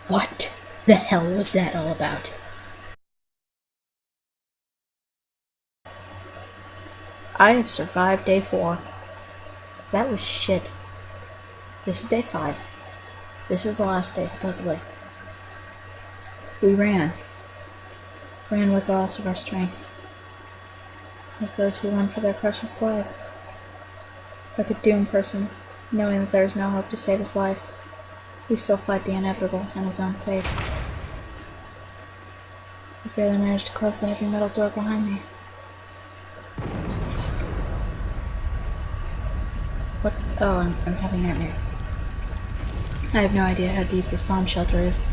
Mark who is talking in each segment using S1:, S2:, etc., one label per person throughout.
S1: What the hell was that all about? I have survived day 4. That was shit. This is day 5. This is the last day, supposedly. We ran. Ran with the loss of our strength. Like those who run for their precious lives. Like a doomed person, knowing that there is no hope to save his life. We still fight the inevitable and his own fate. I barely managed to close the heavy metal door behind me. What the fuck? What? Oh, I'm having a nightmare. I have no idea how deep this bomb shelter is,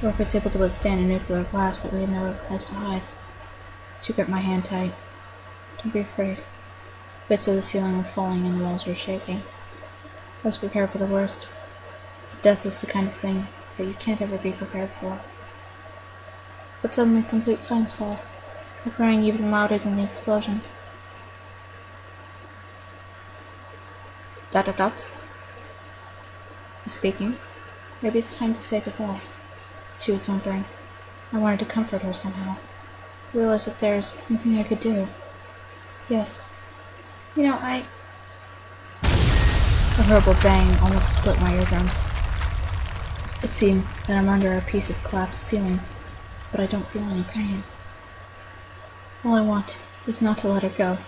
S1: or if it's able to withstand a nuclear blast, but we have no other place to hide. She gripped my hand tight. Don't be afraid. Bits of the ceiling were falling and the walls were shaking. I was prepared for the worst. Death is the kind of thing that you can't ever be prepared for. But suddenly complete silence fell, crying even louder than the explosions. Dot. Speaking. Maybe it's time to say goodbye. She was whimpering. I wanted to comfort her somehow. I realized that there's nothing I could do. Yes. A horrible bang almost split my eardrums. It seemed that I'm under a piece of collapsed ceiling, but I don't feel any pain. All I want is not to let her go.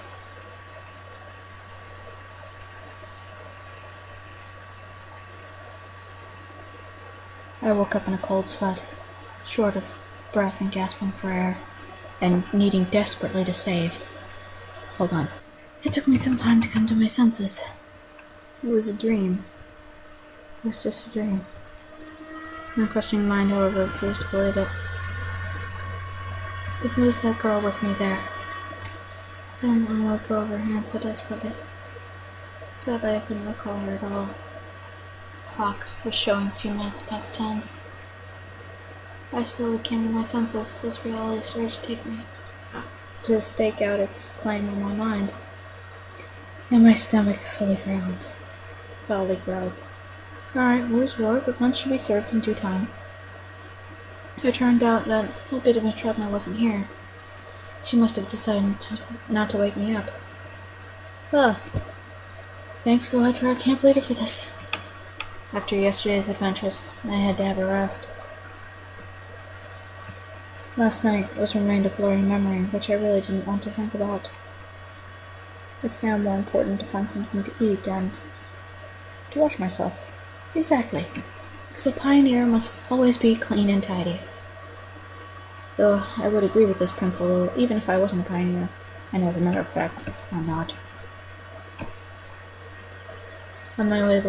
S1: I woke up in a cold sweat, short of breath and gasping for air, and needing desperately to save. Hold on. It took me some time to come to my senses. It was a dream. It was just a dream. My questioning mind, however, refused to believe it. It was that girl with me there. I didn't want to let go of her hand so desperately. Sadly, I couldn't recall her at all. The clock was showing a few minutes past 10. I slowly came to my senses as reality started to take me to stake out its claim on my mind. And my stomach foully growled. Alright, where's war? But lunch should be served in due time. It turned out that a bit of a treadmill wasn't here. She must have decided not to wake me up. Thanks God to our camp leader for this. After yesterday's adventures, I had to have a rest. Last night remained a blurry memory, which I really didn't want to think about. It's now more important to find something to eat and to wash myself. Exactly. Because a pioneer must always be clean and tidy. Though I would agree with this principle even if I wasn't a pioneer. And as a matter of fact, I'm not. On my way to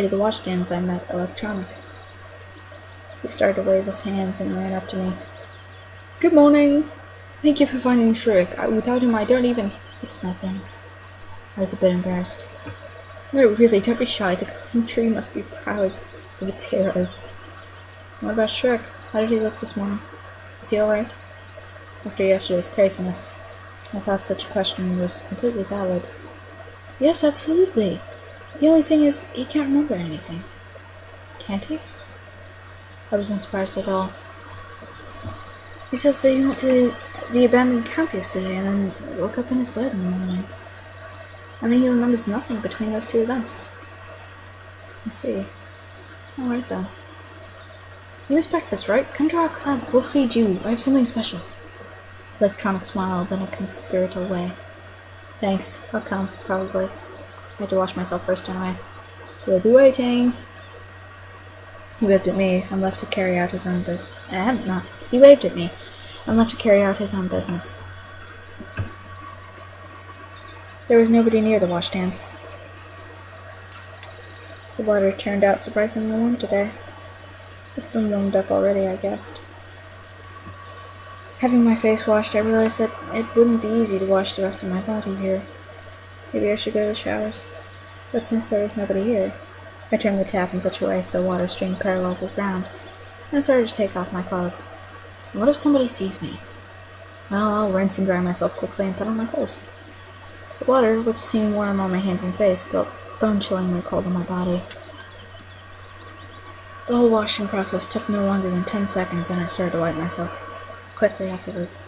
S1: the washstands, I met Electronic. He started to wave his hands and ran up to me. Good morning. Thank you for finding Shrek. Without him, I don't even... It's nothing. I was a bit embarrassed. No, really, don't be shy. The country must be proud of its heroes. What about Shrek? How did he look this morning? Is he alright? After yesterday's craziness, I thought such a question was completely valid. Yes, absolutely. The only thing is, he can't remember anything. Can't he? I wasn't surprised at all. He says that he went to the abandoned camp yesterday and then woke up in his bed in the morning. I mean, he remembers nothing between those two events. I see. Alright then. You missed breakfast, right? Come to our club. We'll feed you. I have something special. Electronic smiled in a conspiratorial way. Thanks. I'll come, probably. I had to wash myself first anyway. We'll be waiting. He waved at me and left to carry out his own business. He waved at me and left to carry out his own business. There was nobody near the washstands. The water turned out surprisingly warm today. It's been warmed up already, I guessed. Having my face washed, I realized that it wouldn't be easy to wash the rest of my body here. Maybe I should go to the showers. But since there was nobody here, I turned the tap in such a way so water streamed parallel to the ground, and I started to take off my clothes. What if somebody sees me? Well, I'll rinse and dry myself quickly and put on my clothes. The water, which seemed warm on my hands and face, felt bone-chillingly cold on my body. The whole washing process took no longer than 10 seconds, and I started to wipe myself quickly afterwards.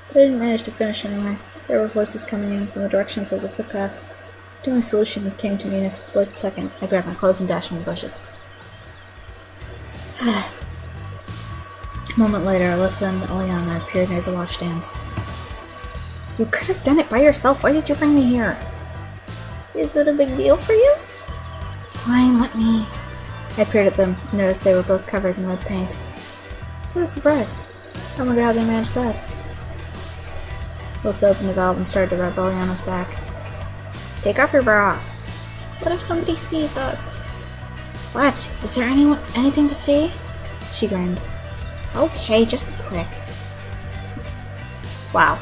S1: But I didn't manage to finish anyway. There were voices coming in from the directions of the footpath. The only solution came to me in a split second. I grabbed my clothes and dashed in the bushes. A moment later, Alyssa and Eliana appeared near the washstands. You could have done it by yourself. Why did you bring me here? Is it a big deal for you? Fine, let me. I peered at them and noticed they were both covered in red paint. What a surprise. I wonder how they managed that. Alyssa opened the valve and started to rub Eliana's back. Take off your bra. What if somebody sees us? What? Is there anything to see? She grinned. Okay, just be quick. Wow.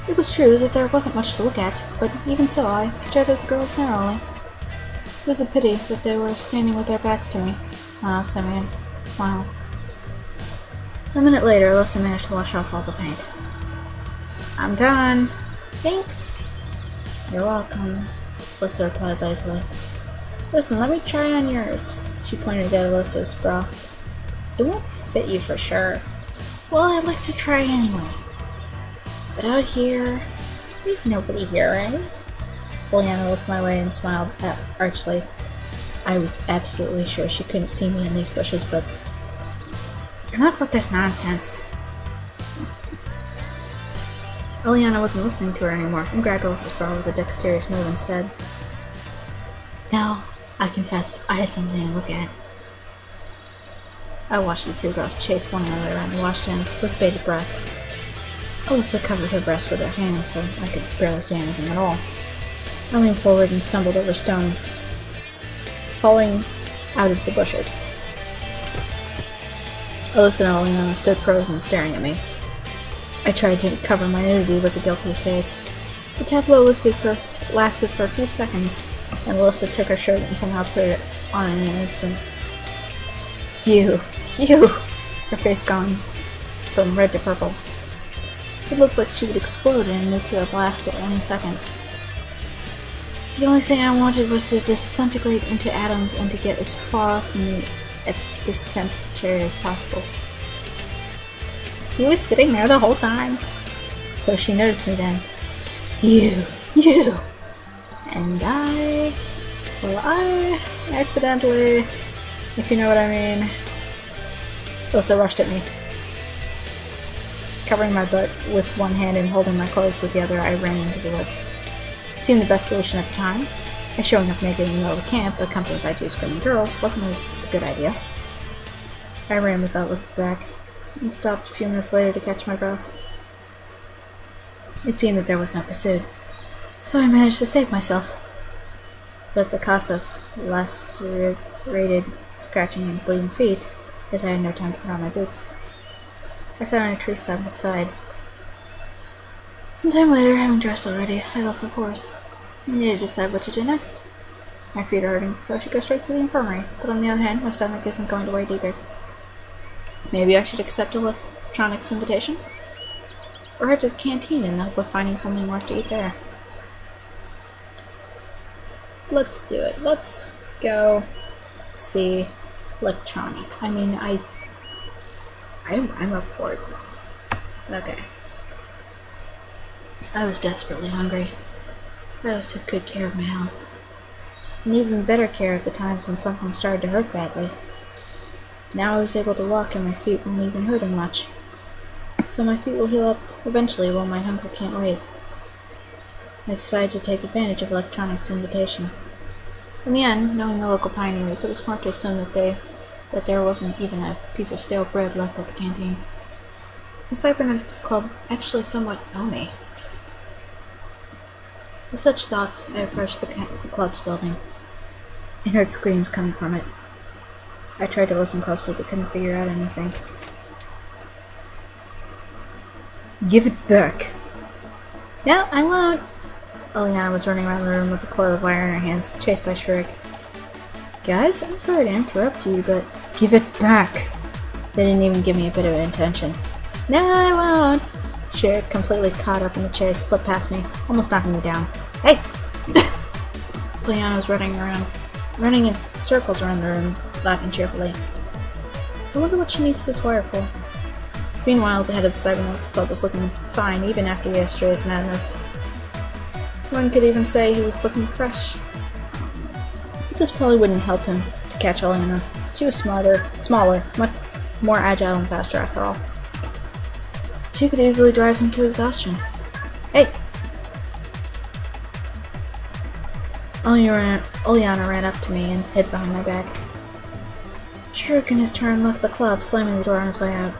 S1: It was true that there wasn't much to look at, but even so, I stared at the girls narrowly. It was a pity that they were standing with their backs to me. Simeon. Wow. A minute later, Alyssa managed to wash off all the paint. I'm done. Thanks. You're welcome, Alyssa replied lazily. Listen, let me try on yours. She pointed at Alyssa's bra. It won't fit you for sure. Well, I'd like to try anyway. But out here, there's nobody here, right? Eliana looked my way and smiled archly. I was absolutely sure she couldn't see me in these bushes, but enough with this nonsense. Eliana wasn't listening to her anymore and grabbed Alyssa's bra with a dexterous move instead. Now, I confess I had something to look at. I watched the two girls chase one another around the washstands with bated breath. Alyssa covered her breast with her hands so I could barely see anything at all. I leaned forward and stumbled over stone, falling out of the bushes. Alyssa and Eliana stood frozen, staring at me. I tried to cover my nudity with a guilty face. The tableau lasted for a few seconds, and Alyssa took her shirt and somehow put it on in an instant. You! Her face gone from red to purple. It looked like she would explode in a nuclear blast at any second. The only thing I wanted was to disintegrate into atoms and to get as far from me at this cemetery as possible. He was sitting there the whole time. So she noticed me then. You! And I accidentally, if you know what I mean. Alyssa rushed at me. Covering my butt with one hand and holding my clothes with the other, I ran into the woods. It seemed the best solution at the time, as showing up naked in the middle of the camp, accompanied by two screaming girls, wasn't a good idea. I ran without looking back, and stopped a few minutes later to catch my breath. It seemed that there was no pursuit, so I managed to save myself. But at the cost of lacerated, scratching, and bleeding feet, as I had no time to put on my boots. I sat on a tree stump outside. Sometime later, having dressed already, I left the forest. I needed to decide what to do next. My feet are hurting, so I should go straight to the infirmary, but on the other hand, my stomach isn't going to wait either. Maybe I should accept Electronic's invitation? Or head to the canteen in the hope of finding something worth to eat there. Let's do it. Let's go see Electronic. I mean, I'm up for it. Okay. I was desperately hungry. I always took good care of my health. And even better care at the times when something started to hurt badly. Now I was able to walk and my feet weren't even hurting much. So my feet will heal up eventually while my hunger can't wait. I decided to take advantage of Electronic's invitation. In the end, knowing the local pioneers, it was smart to assume that there wasn't even a piece of stale bread left at the canteen. The Cybernetics Club actually somewhat owe me. With such thoughts, I approached the club's building, and heard screams coming from it. I tried to listen closely, but couldn't figure out anything. Give it back! No, I won't! Eliana was running around the room with a coil of wire in her hands, chased by Shrek. Guys, I'm sorry to interrupt you, but give it back! They didn't even give me a bit of intention. No, I won't! Shrek, completely caught up in the chase, slipped past me, almost knocking me down. Hey! Eliana was running in circles around the room, laughing cheerfully. I wonder what she needs this wire for. Meanwhile, the head of the Cybernetics Club was looking fine even after yesterday's madness. One could even say he was looking fresh. But this probably wouldn't help him to catch Elena. She was smaller, much more agile and faster after all. She could easily drive him to exhaustion. Hey! Oleana ran up to me and hid behind my back. Shurk in his turn left the club, slamming the door on his way out.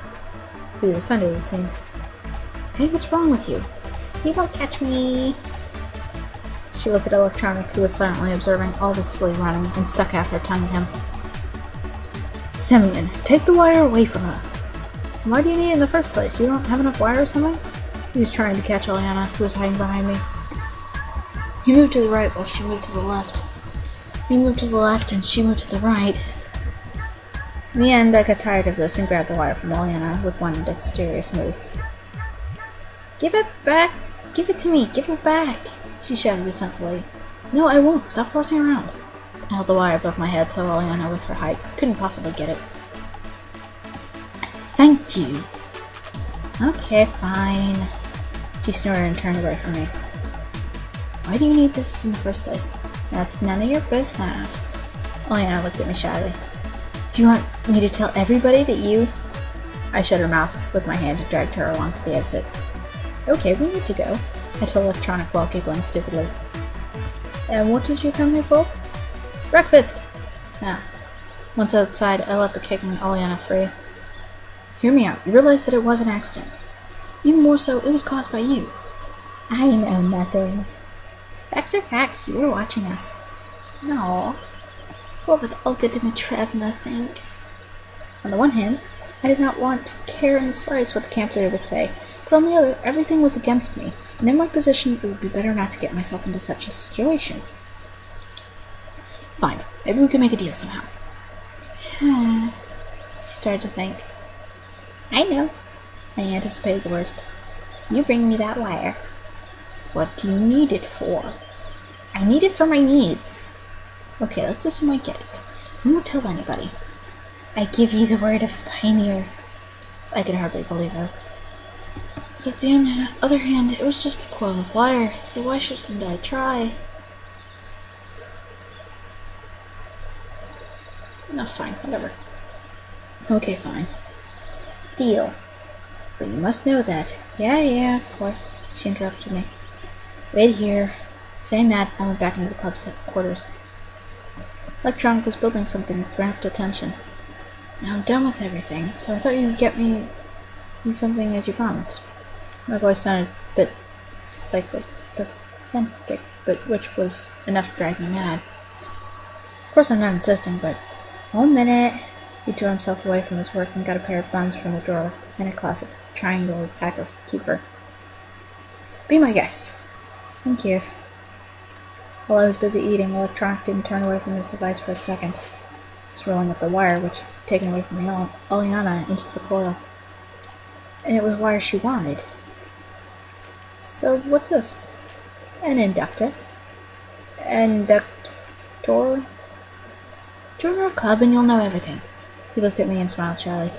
S1: He was offended, it seems. Hey, what's wrong with you? He won't catch me! She looked at Electronic, who was silently observing all this silly running, and stuck out her tongue at him. Simeon, take the wire away from her! Why do you need it in the first place? You don't have enough wire or something? He was trying to catch Oleana, who was hiding behind me. He moved to the right while she moved to the left. He moved to the left and she moved to the right. In the end, I got tired of this and grabbed the wire from Oleana with one dexterous move. Give it back! Give it to me! Give it back! She shouted resentfully. No, I won't! Stop horsing around! I held the wire above my head so Oleana, with her height, couldn't possibly get it. Thank you! Okay, fine. She snorted and turned away from me. Why do you need this in the first place? That's none of your business. Oleana looked at me shyly. Do you want me to tell everybody that you... I shut her mouth with my hand and dragged her along to the exit. Okay, we need to go, I told Electronic while giggling stupidly. And what did you come here for? Breakfast! Ah. Once outside, I let the kicking Oleana free. Hear me out. You realize that it was an accident. Even more so, it was caused by you. I know nothing. Facts are facts. You were watching us. No. What would Olga Dimitrievna think? On the one hand, I did not want to care in the slightest what the camp leader would say, but on the other, everything was against me, and in my position, it would be better not to get myself into such a situation. Fine. Maybe we can make a deal somehow. She started to think. I know. I anticipated the worst. You bring me that wire. What do you need it for? I need it for my needs. Okay, let's assume I get it. You won't tell anybody. I give you the word of a pioneer. I could hardly believe her. But at the other hand, it was just a coil of wire, so why shouldn't I try? No, fine, whatever. Okay, fine. Deal. But you must know that. Yeah, of course, she interrupted me. Wait here. Saying that, I went back into the club's quarters. Electronic was building something with rapt attention. Now I'm done with everything, so I thought you could get me something as you promised. My voice sounded a bit pathetic, but which was enough to drive me mad. Of course I'm not insisting, but 1 minute. He tore himself away from his work and got a pair of buns from the drawer and a classic triangular pack of kefir. Be my guest. Thank you. While I was busy eating, Electronic didn't turn away from his device for a second. He was rolling up the wire, which had taken away from Oleana into the coil. And it was wire she wanted. So, what's this? An inductor. Inductor? Join our club and you'll know everything. He looked at me and smiled shyly.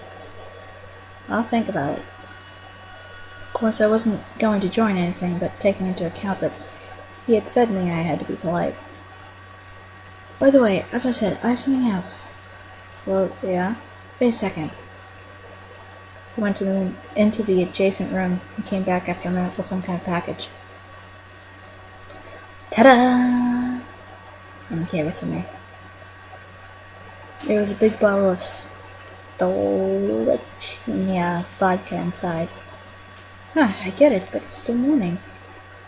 S1: I'll think about it. Of course, I wasn't going to join anything, but taking into account that he had fed me, I had to be polite. By the way, as I said, I have something else. Well, yeah? Wait a second. He went into the adjacent room and came back after a minute with some kind of package. Ta-da! And he gave it to me. There was a big bottle of vodka inside. I get it, but it's still morning.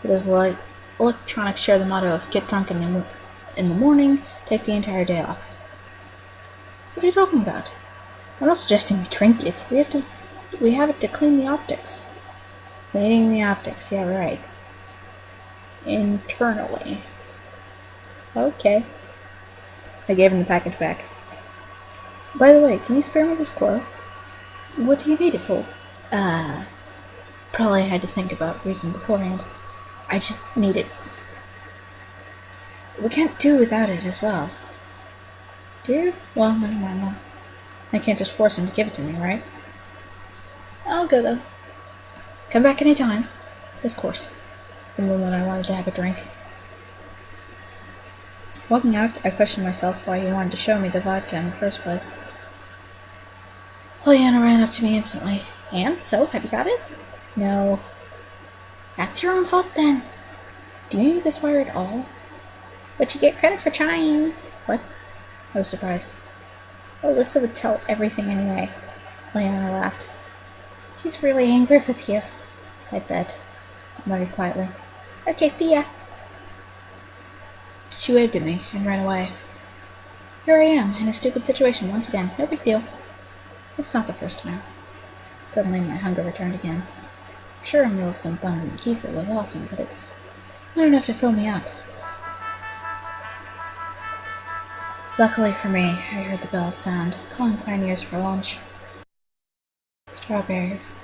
S1: It is like Electronics share the motto of get drunk in the morning, take the entire day off. What are you talking about? I'm not suggesting we drink it. We have it to clean the optics. Cleaning the optics, yeah, right. Internally. Okay. I gave him the package back. By the way, can you spare me this coil? What do you need it for? Probably had to think about reason beforehand. I just need it. We can't do without it as well. Do you? Well, never mind then. I can't just force him to give it to me, right? I'll go though. Come back any time. Of course. The moment I wanted to have a drink. Walking out, I questioned myself why he wanted to show me the vodka in the first place. Juliana ran up to me instantly. And, so, have you got it? No. That's your own fault then. Do you need this wire at all? But you get credit for trying. What? I was surprised. Alyssa would tell everything anyway. Juliana laughed. She's really angry with you. I bet. I muttered quietly. Okay, see ya. She waved at me and ran away. Here I am, in a stupid situation once again. No big deal. It's not the first time. Suddenly my hunger returned again. Sure, a meal of some buns and kefir was awesome, but it's not enough to fill me up. Luckily for me, I heard the bells sound, calling pioneers for lunch. Strawberries.